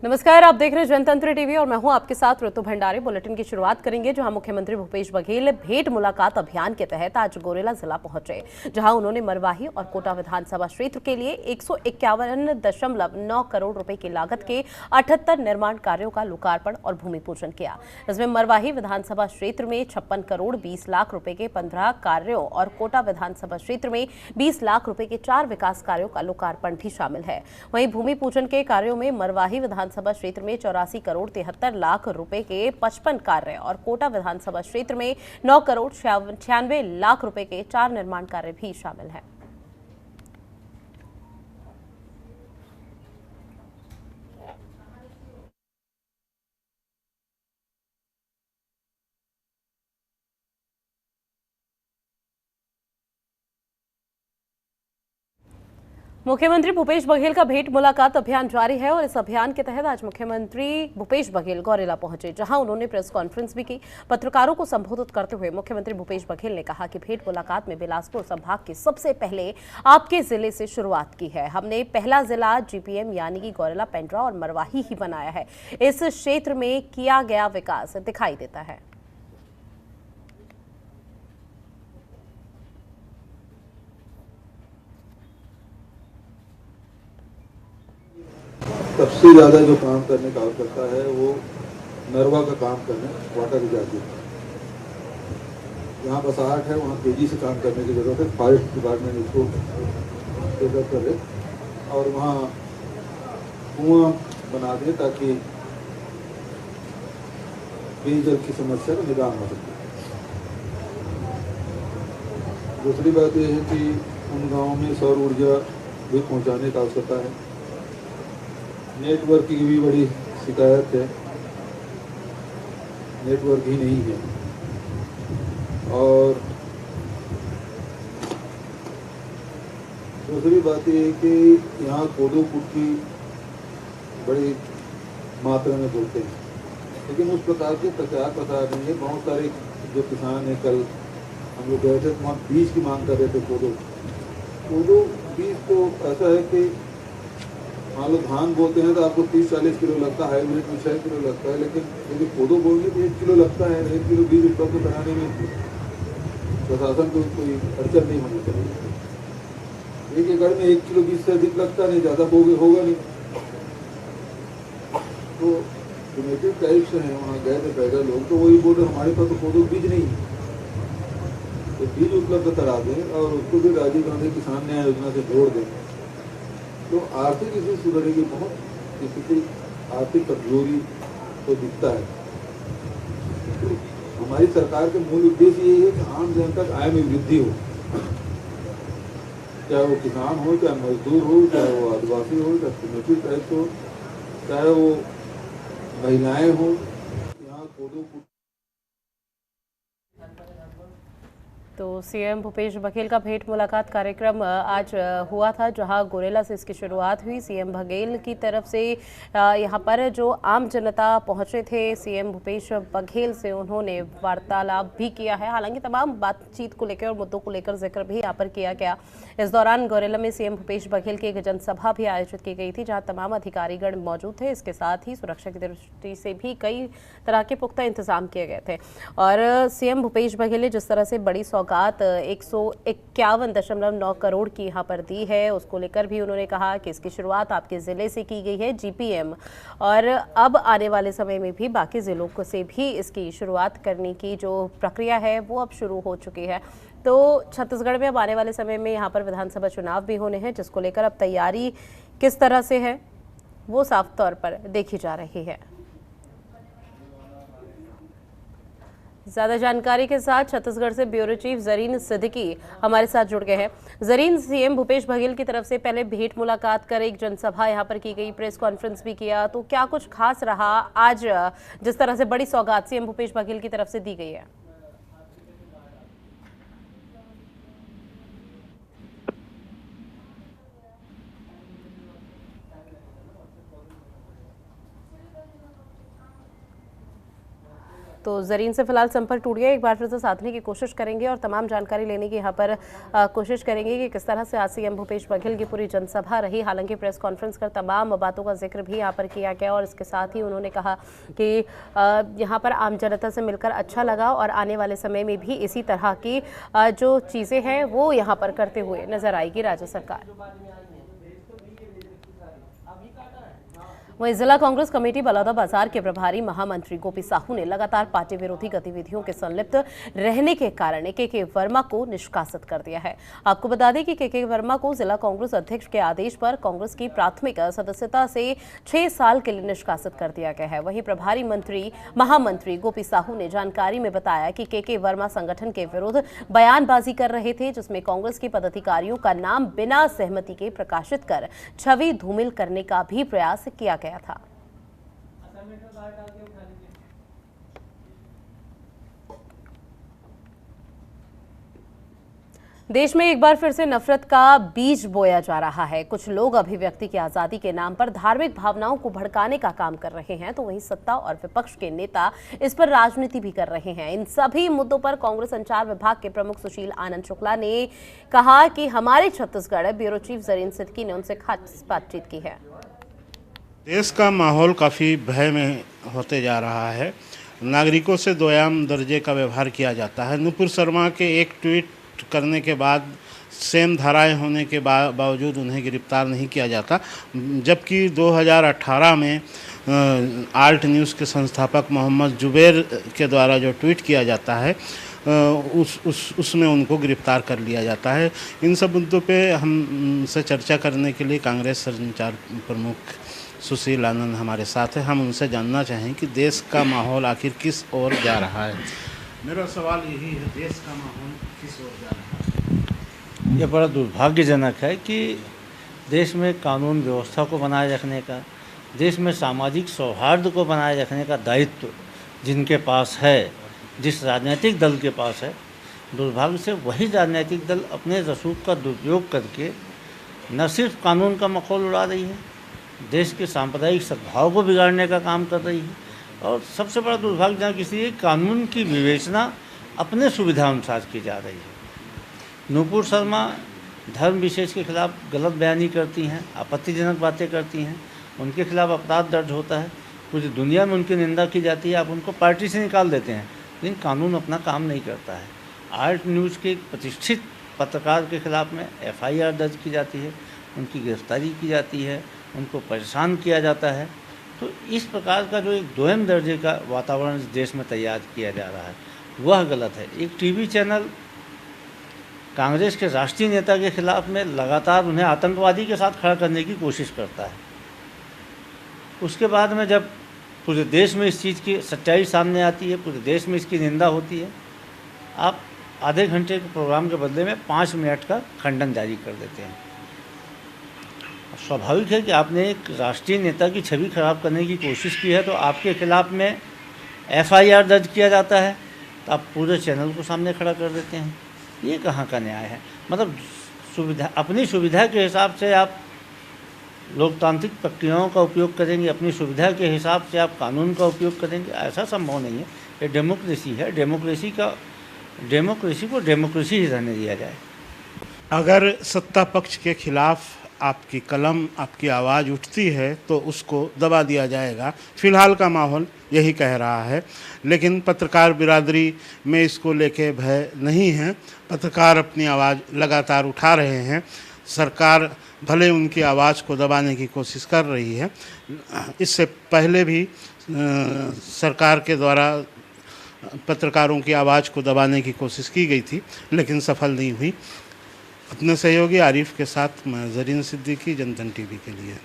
नमस्कार, आप देख रहे हैं जनतंत्र टीवी और मैं हूं आपके साथ ऋतु भंडारी। बुलेटिन की शुरुआत करेंगे जहां मुख्यमंत्री भूपेश बघेल भेंट मुलाकात अभियान के तहत आज गोरेला जिला पहुंचे, जहां उन्होंने मरवाही और कोटा विधानसभा क्षेत्र के लिए 151.9 करोड़ रुपए की लागत के 78 निर्माण कार्यों का लोकार्पण और भूमि पूजन किया। इसमें मरवाही विधानसभा क्षेत्र में 56 करोड़ 20 लाख रुपए के 15 कार्यों और कोटा विधानसभा क्षेत्र में 20 लाख रुपए के 4 विकास कार्यों का लोकार्पण भी शामिल है। वहीं भूमि पूजन के कार्यों में मरवाही विधानसभा क्षेत्र में 84 करोड़ 73 लाख रुपए के 55 कार्य और कोटा विधानसभा क्षेत्र में 9 करोड़ 96 लाख रुपए के 4 निर्माण कार्य भी शामिल हैं। मुख्यमंत्री भूपेश बघेल का भेंट मुलाकात अभियान जारी है और इस अभियान के तहत आज मुख्यमंत्री भूपेश बघेल गौरेला पहुंचे, जहां उन्होंने प्रेस कॉन्फ्रेंस भी की। पत्रकारों को संबोधित करते हुए मुख्यमंत्री भूपेश बघेल ने कहा कि भेंट मुलाकात में बिलासपुर संभाग की सबसे पहले आपके जिले से शुरुआत की है। हमने पहला जिला जीपीएम यानी कि गौरेला, पेंड्रा और मरवाही ही बनाया है। इस क्षेत्र में किया गया विकास दिखाई देता है। सबसे ज़्यादा जो काम करने का आवश्यकता है वो नरवा का काम करना, वाटर रिचार्जिंग। जहाँ बसाहट है वहाँ तेज़ी से काम करने की ज़रूरत है। फॉरेस्ट डिपार्टमेंट इसको डेवलप करे और वहाँ कुआं बना दे ताकि पेयजल की समस्या का निदान हो सके। दूसरी बात यह है कि उन गाँवों में सौर ऊर्जा भी पहुँचाने का आवश्यकता है। नेटवर्क की भी बड़ी शिकायत है, नेटवर्क ही नहीं है। और दूसरी बात यह है कि यहाँ कोदो कुटकी बड़ी मात्रा में बोलते हैं, लेकिन उस प्रकार के प्रचार प्रसार नहीं है। बहुत सारे जो किसान हैं, कल हम लोग गए थे तो वहाँ बीज की मांग कर रहे थे। कोदो बीज तो ऐसा है कि मान लो धान बोलते हैं तो आपको 30-40 किलो लगता है, हाइब्रिड में 6 किलो लगता है, लेकिन यदि कोदो बोलेंगे तो 1 किलो लगता है। 1 किलो बीज उपलब्ध कराने में प्रशासन को कोई अड़चन नहीं होनी चाहिए। 1 एकड़ में 1 किलो बीज से अधिक लगता नहीं, ज़्यादा होगा नहीं। तो प्रिमिटिव टाइप्स हैं, वहाँ गए थे पैदल लोग, तो वही बोल रहे हमारे पास तो कोदो बीज नहीं है। तो बीज उपलब्ध करा दें और उसको भी राजीव गांधी किसान न्याय योजना से जोड़ दें तो आर्थिक स्थिति सुधरेगी। बहुत स्थिति आर्थिक कमजोरी तो दिखता है। तो हमारी सरकार के मूल उद्देश्य यही है कि आम जनता की आय में वृद्धि हो, चाहे वो किसान हो, चाहे मजदूर हो, चाहे वो आदिवासी हो, चाहे प्रिमिटिव टाइप हो, चाहे वो महिलाएं हो। यहाँ कोदो तो सीएम भूपेश बघेल का भेंट मुलाकात कार्यक्रम आज हुआ था, जहां गोरेला से इसकी शुरुआत हुई। सीएम बघेल की तरफ से यहां पर जो आम जनता पहुंचे थे, सीएम भूपेश बघेल से उन्होंने वार्तालाप भी किया है। हालांकि तमाम बातचीत को लेकर और मुद्दों को लेकर जिक्र भी यहां पर किया गया। इस दौरान गोरेला में सीएम भूपेश बघेल की एक जनसभा भी आयोजित की गई थी, जहाँ तमाम अधिकारीगण मौजूद थे। इसके साथ ही सुरक्षा की दृष्टि से भी कई तरह के पुख्ता इंतजाम किए गए थे। और सीएम भूपेश बघेल ने जिस तरह से बड़ी सौगात 151.9 करोड़ की यहाँ पर दी है, उसको लेकर भी उन्होंने कहा कि इसकी शुरुआत आपके ज़िले से की गई है, जीपीएम, और अब आने वाले समय में भी बाकी ज़िलों को से भी इसकी शुरुआत करने की जो प्रक्रिया है वो अब शुरू हो चुकी है। तो छत्तीसगढ़ में अब आने वाले समय में यहाँ पर विधानसभा चुनाव भी होने हैं, जिसको लेकर अब तैयारी किस तरह से है वो साफ तौर पर देखी जा रही है। ज्यादा जानकारी के साथ छत्तीसगढ़ से ब्यूरो चीफ जरीन सिद्दीकी हमारे साथ जुड़ गए हैं। जरीन, सीएम भूपेश बघेल की तरफ से पहले भेंट मुलाकात कर एक जनसभा यहां पर की गई, प्रेस कॉन्फ्रेंस भी किया, तो क्या कुछ खास रहा आज जिस तरह से बड़ी सौगात सीएम भूपेश बघेल की तरफ से दी गई है? तो जरीन से फिलहाल संपर्क टूट गया, एक बार फिर से साधने की कोशिश करेंगे और तमाम जानकारी लेने की यहाँ पर कोशिश करेंगे कि किस तरह से आज सीएम भूपेश बघेल की पूरी जनसभा रही। हालांकि प्रेस कॉन्फ्रेंस कर तमाम बातों का जिक्र भी यहाँ पर किया गया और इसके साथ ही उन्होंने कहा कि यहाँ पर आम जनता से मिलकर अच्छा लगा और आने वाले समय में भी इसी तरह की जो चीज़ें हैं वो यहाँ पर करते हुए नजर आएगी राज्य सरकार। वहीं जिला कांग्रेस कमेटी बलौदाबाजार के प्रभारी महामंत्री गोपी साहू ने लगातार पार्टी विरोधी गतिविधियों के संलिप्त रहने के कारण के वर्मा को निष्कासित कर दिया है। आपको बता दें कि के वर्मा को जिला कांग्रेस अध्यक्ष के आदेश पर कांग्रेस की प्राथमिक सदस्यता से 6 साल के लिए निष्कासित कर दिया गया है। वहीं प्रभारी महामंत्री गोपी साहू ने जानकारी में बताया कि के वर्मा संगठन के विरुद्ध बयानबाजी कर रहे थे, जिसमें कांग्रेस के पदाधिकारियों का नाम बिना सहमति के प्रकाशित कर छवि धूमिल करने का भी प्रयास किया गया था। देश में एक बार फिर से नफरत का बीज बोया जा रहा है। कुछ लोग अभिव्यक्ति की आजादी के नाम पर धार्मिक भावनाओं को भड़काने का काम कर रहे हैं, तो वहीं सत्ता और विपक्ष के नेता इस पर राजनीति भी कर रहे हैं। इन सभी मुद्दों पर कांग्रेस संचार विभाग के प्रमुख सुशील आनंद शुक्ला ने कहा कि हमारे छत्तीसगढ़ ब्यूरो चीफ जरीन सिद्दीकी ने उनसे खास बातचीत की है। देश का माहौल काफ़ी भय में होते जा रहा है। नागरिकों से दोयाम दर्जे का व्यवहार किया जाता है। नुपुर शर्मा के एक ट्वीट करने के बाद सेम धाराएं होने के बावजूद उन्हें गिरफ्तार नहीं किया जाता, जबकि 2018 में आल्ट न्यूज़ के संस्थापक मोहम्मद जुबैर के द्वारा जो ट्वीट किया जाता है उसमें उनको गिरफ्तार कर लिया जाता है। इन सब मुद्दों पे हमसे चर्चा करने के लिए कांग्रेस संचार प्रमुख सुशील आनंद हमारे साथ है। हम उनसे जानना चाहें कि देश का माहौल आखिर किस ओर जा रहा है। मेरा सवाल यही है, देश का माहौल किस ओर जा रहा है? यह बड़ा दुर्भाग्यजनक है कि देश में कानून व्यवस्था को बनाए रखने का, देश में सामाजिक सौहार्द को बनाए रखने का दायित्व जिनके पास है, जिस राजनीतिक दल के पास है, दुर्भाग्य से वही राजनीतिक दल अपने रसूख का दुरुपयोग करके न सिर्फ कानून का मखौल उड़ा रही है, देश के सांप्रदायिक सद्भाव को बिगाड़ने का काम कर रही है। और सबसे बड़ा दुर्भाग्यजनक इसलिए कानून की विवेचना अपने सुविधा अनुसार की जा रही है। नुपुर शर्मा धर्म विशेष के खिलाफ गलत बयानी करती हैं, आपत्तिजनक बातें करती हैं, उनके खिलाफ अपराध दर्ज होता है, पूरी दुनिया में उनकी निंदा की जाती है, आप उनको पार्टी से निकाल देते हैं, लेकिन कानून अपना काम नहीं करता है। आल्ट न्यूज़ के एक प्रतिष्ठित पत्रकार के खिलाफ में FIR दर्ज की जाती है, उनकी गिरफ्तारी की जाती है, उनको परेशान किया जाता है। तो इस प्रकार का जो एक दोयम दर्जे का वातावरण इस देश में तैयार किया जा रहा है वह गलत है। एक टीवी चैनल कांग्रेस के राष्ट्रीय नेता के खिलाफ में लगातार उन्हें आतंकवादी के साथ खड़ा करने की कोशिश करता है। उसके बाद में जब पूरे देश में इस चीज़ की सच्चाई सामने आती है, पूरे देश में इसकी निंदा होती है, आप आधे घंटे के प्रोग्राम के बदले में 5 मिनट का खंडन जारी कर देते हैं। स्वाभाविक है कि आपने एक राष्ट्रीय नेता की छवि खराब करने की कोशिश की है, तो आपके खिलाफ में FIR दर्ज किया जाता है, तो आप पूरे चैनल को सामने खड़ा कर देते हैं। ये कहाँ का न्याय है? मतलब अपनी सुविधा के हिसाब से आप लोकतांत्रिक प्रक्रियाओं का उपयोग करेंगे, अपनी सुविधा के हिसाब से आप कानून का उपयोग करेंगे, ऐसा संभव नहीं है। ये डेमोक्रेसी है, डेमोक्रेसी को डेमोक्रेसी ही रहने दिया जाए। अगर सत्ता पक्ष के खिलाफ आपकी कलम, आपकी आवाज़ उठती है तो उसको दबा दिया जाएगा। फिलहाल का माहौल यही कह रहा है, लेकिन पत्रकार बिरादरी में इसको लेके भय नहीं है। पत्रकार अपनी आवाज़ लगातार उठा रहे हैं। सरकार भले उनकी आवाज़ को दबाने की कोशिश कर रही है, इससे पहले भी सरकार के द्वारा पत्रकारों की आवाज़ को दबाने की कोशिश की गई थी, लेकिन सफल नहीं हुई। अपने सहयोगी आरिफ के साथ मैं जरीन सिद्दीकी, जनतन टीवी के लिए।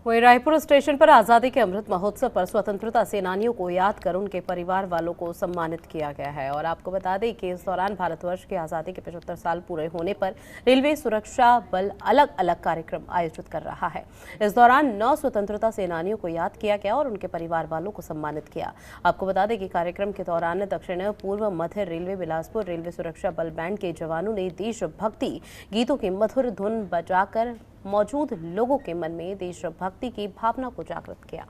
वहीं रायपुर स्टेशन पर आज़ादी के अमृत महोत्सव पर स्वतंत्रता सेनानियों को याद कर उनके परिवार वालों को सम्मानित किया गया है। और आपको बता दें कि इस दौरान भारतवर्ष की आज़ादी के 75 साल पूरे होने पर रेलवे सुरक्षा बल अलग अलग कार्यक्रम आयोजित कर रहा है। इस दौरान 9 स्वतंत्रता सेनानियों को याद किया गया और उनके परिवार वालों को सम्मानित किया। आपको बता दें कि कार्यक्रम के दौरान दक्षिण पूर्व मध्य रेलवे बिलासपुर रेलवे सुरक्षा बल बैंड के जवानों ने देशभक्ति गीतों की मधुर धुन बजाकर मौजूद लोगों के मन में देशभक्ति की भावना को जागृत किया।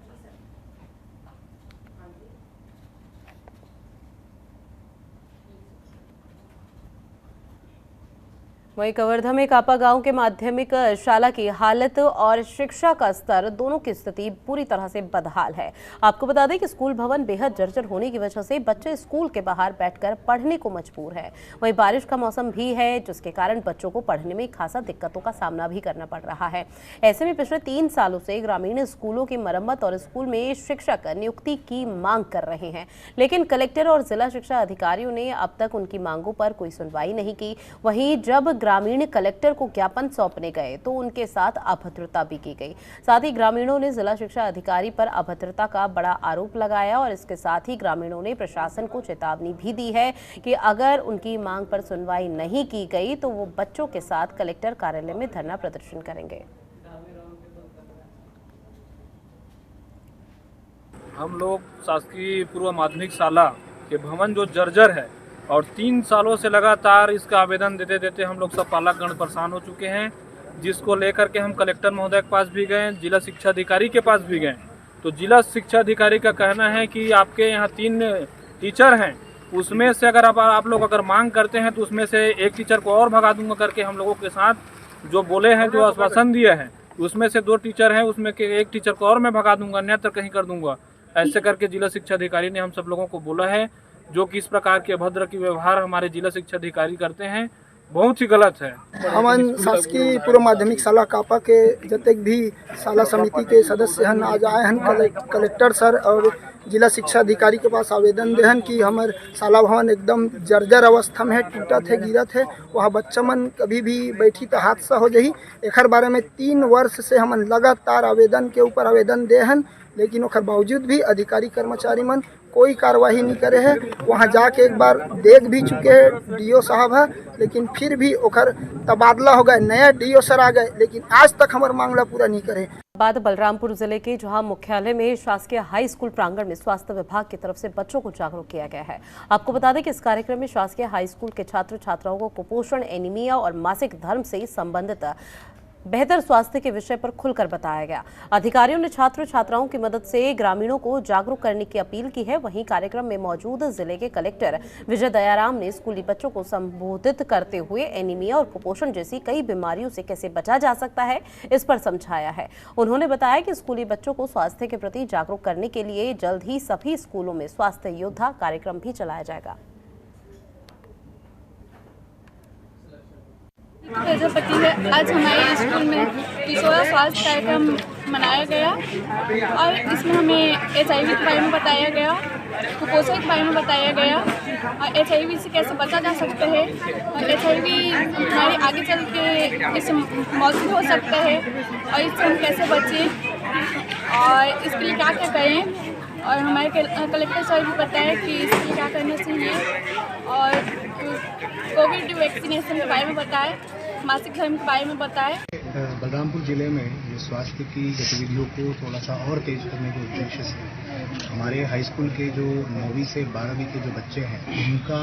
वहीं कवर्धा में कापा गांव के माध्यमिक शाला की हालत और शिक्षा का स्तर दोनों की स्थिति पूरी तरह से बदहाल है। आपको बता दें कि स्कूल भवन बेहद जर्जर होने की वजह से बच्चे स्कूल के बाहर बैठकर पढ़ने को मजबूर है। वहीं बारिश का मौसम भी है, जिसके कारण बच्चों को पढ़ने में खासा दिक्कतों का सामना भी करना पड़ रहा है। ऐसे में पिछले 3 सालों से ग्रामीण स्कूलों की मरम्मत और स्कूल में शिक्षक नियुक्ति की मांग कर रहे हैं, लेकिन कलेक्टर और जिला शिक्षा अधिकारियों ने अब तक उनकी मांगों पर कोई सुनवाई नहीं की। वहीं जब ग्रामीण कलेक्टर को ज्ञापन सौंपने गए तो उनके साथ अभद्रता भी की गई। साथ ही ग्रामीणों ने जिला शिक्षा अधिकारी पर अभद्रता का बड़ा आरोप लगाया और इसके साथ ही ग्रामीणों ने प्रशासन को चेतावनी भी दी है कि अगर उनकी मांग पर सुनवाई नहीं की गई तो वो बच्चों के साथ कलेक्टर कार्यालय में धरना प्रदर्शन करेंगे। हम लोग शासकीय पूर्व माध्यमिक शाला के भवन जो जर्जर है और 3 सालों से लगातार इसका आवेदन देते देते हम लोग सब पालकगण परेशान हो चुके हैं, जिसको लेकर के हम कलेक्टर महोदय के पास भी गए, जिला शिक्षा अधिकारी के पास भी गए। तो जिला शिक्षा अधिकारी का कहना है कि आपके यहाँ 3 टीचर हैं, उसमें से अगर आप लोग अगर मांग करते हैं तो उसमें से एक टीचर को और भगा दूंगा करके हम लोगों के साथ जो बोले हैं, जो आश्वासन दिए हैं, उसमें से 2 टीचर हैं, उसमें के एक टीचर को और मैं भगा दूंगा, अन्यत्र कहीं कर दूंगा। ऐसे करके जिला शिक्षा अधिकारी ने हम सब लोगों को बोला है, जो कि इस प्रकार के अभद्र की व्यवहार हमारे जिला शिक्षा अधिकारी करते हैं, बहुत ही गलत है। हमन शासकीय पूर्व माध्यमिक शाला कापा के जतेक भी शाला समिति के सदस्य हन आज आए हन कलेक्टर सर और जिला शिक्षा अधिकारी के पास आवेदन देहन कि हमार शाला भवन एकदम जर्जर अवस्था में है, टूटत है, गिरत है, वहाँ बच्चा मन कभी भी बैठी तो हादसा हो जाही। एकर बारे में 3 वर्ष से हमन लगातार आवेदन के ऊपर आवेदन देहन, लेकिन ओकर बावजूद भी अधिकारी कर्मचारी मन कोई कार्रवाई नहीं करे है। वहाँ जाके एक बार देख भी चुके हैं डीओ साहब है, लेकिन फिर भी ओकर तबादला हो गए, नया डीओ सर आ गए, लेकिन आज तक हमार मांगला पूरा नहीं करे। बाद बलरामपुर जिले के जहां मुख्यालय में शासकीय हाई स्कूल प्रांगण में स्वास्थ्य विभाग की तरफ से बच्चों को जागरूक किया गया है। आपको बता दें कि इस कार्यक्रम में शासकीय हाई स्कूल के छात्र छात्राओं को कुपोषण, एनीमिया और मासिक धर्म से संबंधित बेहतर स्वास्थ्य के विषय पर खुलकर बताया गया। अधिकारियों ने छात्र छात्राओं की मदद से ग्रामीणों को जागरूक करने की अपील की है। वहीं कार्यक्रम में मौजूद जिले के कलेक्टर विजय दयाराम ने स्कूली बच्चों को संबोधित करते हुए एनीमिया और कुपोषण जैसी कई बीमारियों से कैसे बचा जा सकता है, इस पर समझाया है। उन्होंने बताया कि स्कूली बच्चों को स्वास्थ्य के प्रति जागरूक करने के लिए जल्द ही सभी स्कूलों में स्वास्थ्य योद्धा कार्यक्रम भी चलाया जाएगा। प्रजापति है। आज हमारे स्कूल में किशोर स्वास्थ्य कार्यक्रम मनाया गया और इसमें हमें HIV के बारे में बताया गया, कुपोषण के बारे में बताया गया और HIV से कैसे बचा जा सकता है और HIV हमारे आगे चल के इससे मौत भी हो सकता है और इससे हम कैसे बचें और इसके लिए क्या क्या करें। और हमारे कलेक्टर सर भी बताया कि इसके लिए क्या करना चाहिए और कोविड वैक्सीनेशन के बारे में बताएं, मासिक धर्म के बारे में बताएं। बलरामपुर जिले में ये स्वास्थ्य की गतिविधियों को थोड़ा सा और तेज करने के उद्देश्य से हमारे हाई स्कूल के जो 9वीं से 12वीं के जो बच्चे हैं, उनका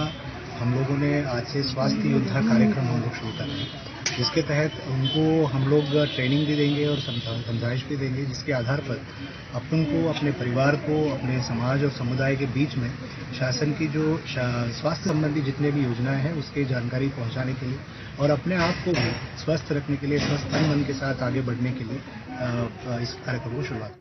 हम लोगों ने आज से स्वास्थ्य योद्धा कार्यक्रम हम लोग शुरू कर रहे हैं, जिसके तहत उनको हम लोग ट्रेनिंग भी देंगे और समझाइश भी देंगे, जिसके आधार पर अपन को, अपने परिवार को, अपने समाज और समुदाय के बीच में शासन की जो स्वास्थ्य संबंधी जितने भी योजनाएं हैं उसकी जानकारी पहुंचाने के लिए और अपने आप को भी स्वस्थ रखने के लिए, स्वस्थ तन मन के साथ आगे बढ़ने के लिए इस कार्यक्रम को शुरुआत।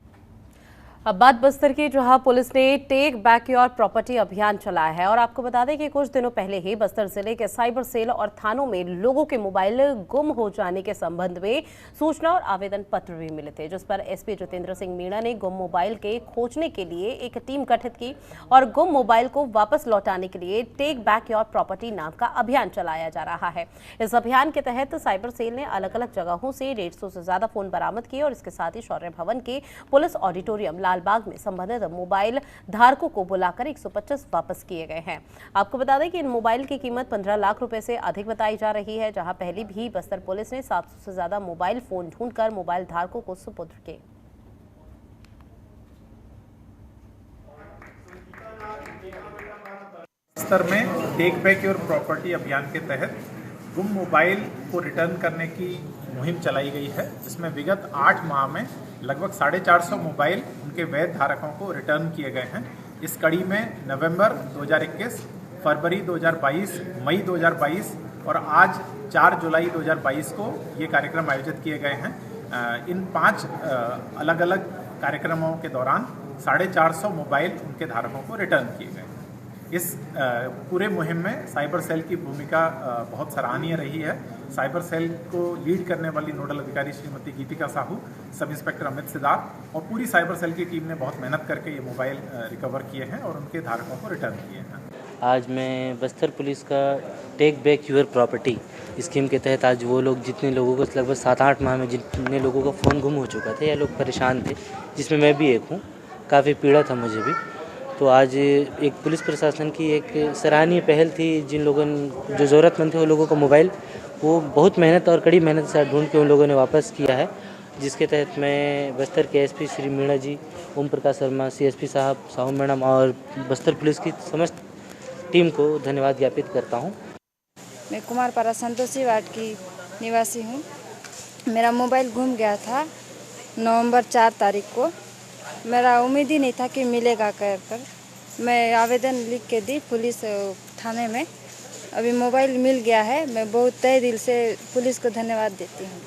अब बात बस्तर की, जहां पुलिस ने टेक बैक योर प्रॉपर्टी अभियान चलाया है और आपको बता दें कि कुछ दिनों पहले ही बस्तर जिले के साइबर सेल और थानों में लोगों के मोबाइल गुम हो जाने के संबंध में सूचना और आवेदन पत्र भी मिले थे, जिस पर एसपी जितेंद्र सिंह मीणा ने गुम मोबाइल के खोजने के लिए एक टीम गठित की और गुम मोबाइल को वापस लौटाने के लिए टेक बैक योर प्रॉपर्टी नाम का अभियान चलाया जा रहा है। इस अभियान के तहत साइबर सेल ने अलग अलग जगहों से 150 से ज्यादा फोन बरामद किए और इसके साथ ही शौर्य भवन के पुलिस ऑडिटोरियम लालबाग में संबंधित मोबाइल धारकों को बुलाकर 125 वापस किए गए हैं। आपको बता दें कि इन मोबाइल की कीमत 15 लाख रुपए से अधिक बताई जा रही है, जहां पहले भी बस्तर पुलिस ने 700 से ज्यादा मोबाइल फोन ढूंढकर मोबाइल धारकों को सुपुर्द किए। बस्तर में टेक बैक योर प्रॉपर्टी अभियान के तहत गुम मोबाइल को रिटर्न करने की मुहिम चलाई गई है, जिसमें विगत 8 माह में लगभग 450 मोबाइल उनके वैध धारकों को रिटर्न किए गए हैं। इस कड़ी में नवंबर 2021, फरवरी 2022, मई 2022 और आज 4 जुलाई 2022 को ये कार्यक्रम आयोजित किए गए हैं। इन 5 अलग अलग कार्यक्रमों के दौरान 450 मोबाइल उनके धारकों को रिटर्न किए गए। इस पूरे मुहिम में साइबर सेल की भूमिका बहुत सराहनीय रही है। साइबर सेल को लीड करने वाली नोडल अधिकारी श्रीमती गीतिका साहू, सब इंस्पेक्टर अमित सिद्धार्थ और पूरी साइबर सेल की टीम ने बहुत मेहनत करके ये मोबाइल रिकवर किए हैं और उनके धारकों को रिटर्न किए हैं। आज मैं बस्तर पुलिस का take back your property scheme के तहत आज वो लोग जितने लोगों को लगभग 7-8 माह में जितने लोगों का फ़ोन गुम हो चुका था या लोग परेशान थे, जिसमें मैं भी एक हूँ, काफ़ी पीड़ा था मुझे भी। तो आज एक पुलिस प्रशासन की एक सराहनीय पहल थी। जिन लोगों जो ज़रूरतमंद थे वो लोगों को मोबाइल वो बहुत मेहनत और कड़ी मेहनत से ढूंढ के उन लोगों ने वापस किया है, जिसके तहत मैं बस्तर के एसपी श्री मीणा जी, ओम प्रकाश शर्मा, सीएसपी साहब, साहू मैडम और बस्तर पुलिस की समस्त टीम को धन्यवाद ज्ञापित करता हूँ। मैं कुमारपारा संतोषी वार्ड की निवासी हूँ। मेरा मोबाइल गुम गया था नवंबर 4 तारीख को। मेरा उम्मीद ही नहीं था कि मिलेगा कर मैं आवेदन लिख के दी पुलिस थाने में। अभी मोबाइल मिल गया है। मैं बहुत तहे दिल से पुलिस को धन्यवाद देती हूँ।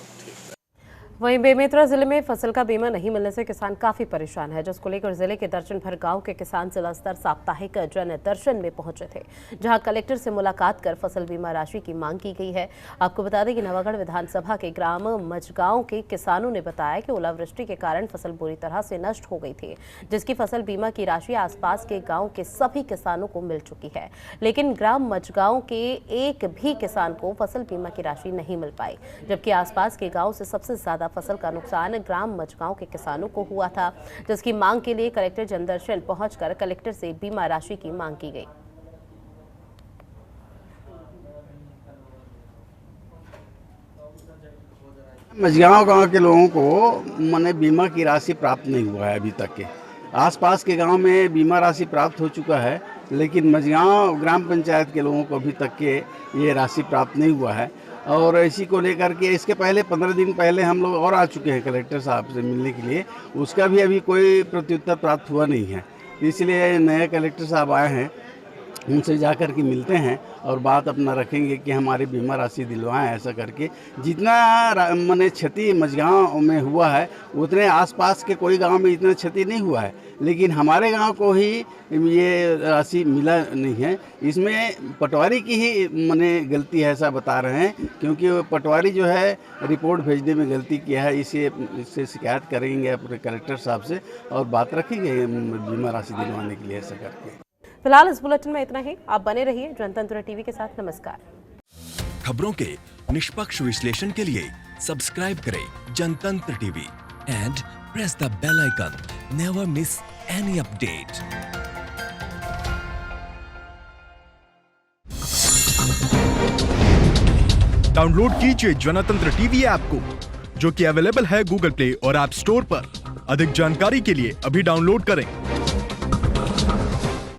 वहीं बेमेतरा जिले में फसल का बीमा नहीं मिलने से किसान काफी परेशान है, जिसको लेकर जिले के दर्जन भर गांव के किसान जिला स्तर साप्ताहिक जन दर्शन में पहुंचे थे, जहां कलेक्टर से मुलाकात कर फसल बीमा राशि की मांग की गई है। आपको बता दें कि नवागढ़ विधानसभा के ग्राम मजगांव के किसानों ने बताया कि ओलावृष्टि के कारण फसल बुरी तरह से नष्ट हो गई थी, जिसकी फसल बीमा की राशि आसपास के गाँव के सभी किसानों को मिल चुकी है, लेकिन ग्राम मजगांव के एक भी किसान को फसल बीमा की राशि नहीं मिल पाई, जबकि आसपास के गाँव से सबसे ज्यादा फसल का नुकसान ग्राम मजगांव के किसानों को हुआ था, जिसकी मांग के लिए कलेक्टर जनदर्शन पहुंचकर कलेक्टर से बीमा राशि की मांग की गई। मजगांव गांव के लोगों को माने बीमा की राशि प्राप्त नहीं हुआ है अभी तक के। आसपास के गांव में बीमा राशि प्राप्त हो चुका है, लेकिन मजगांव ग्राम पंचायत के लोगों को अभी तक के ये राशि प्राप्त नहीं हुआ है। और इसी को लेकर के इसके पहले 15 दिन पहले हम लोग और आ चुके हैं कलेक्टर साहब से मिलने के लिए, उसका भी अभी कोई प्रत्युत्तर प्राप्त हुआ नहीं है। इसलिए नए कलेक्टर साहब आए हैं, उनसे जाकर के मिलते हैं और बात अपना रखेंगे कि हमारी बीमा राशि दिलवाएं। ऐसा करके जितना माने क्षति मजगांव में हुआ है उतने आसपास के कोई गांव में इतना क्षति नहीं हुआ है, लेकिन हमारे गांव को ही ये राशि मिला नहीं है। इसमें पटवारी की ही माने गलती है ऐसा बता रहे हैं, क्योंकि पटवारी जो है रिपोर्ट भेजने में गलती किया है। इससे शिकायत करेंगे अपने कलेक्टर साहब से और बात रखेंगे बीमा राशि दिलवाने के लिए ऐसा करके। फिलहाल इस बुलेटिन में इतना ही। आप बने रहिए जनतंत्र टीवी के साथ। नमस्कार। खबरों के निष्पक्ष विश्लेषण के लिए सब्सक्राइब करें Jantantra TV and press the bell icon. Never miss any update. Download कीजिए जनतंत्र टीवी ऐप को, जो कि अवेलेबल है गूगल प्ले और ऐप स्टोर पर। अधिक जानकारी के लिए अभी डाउनलोड करें।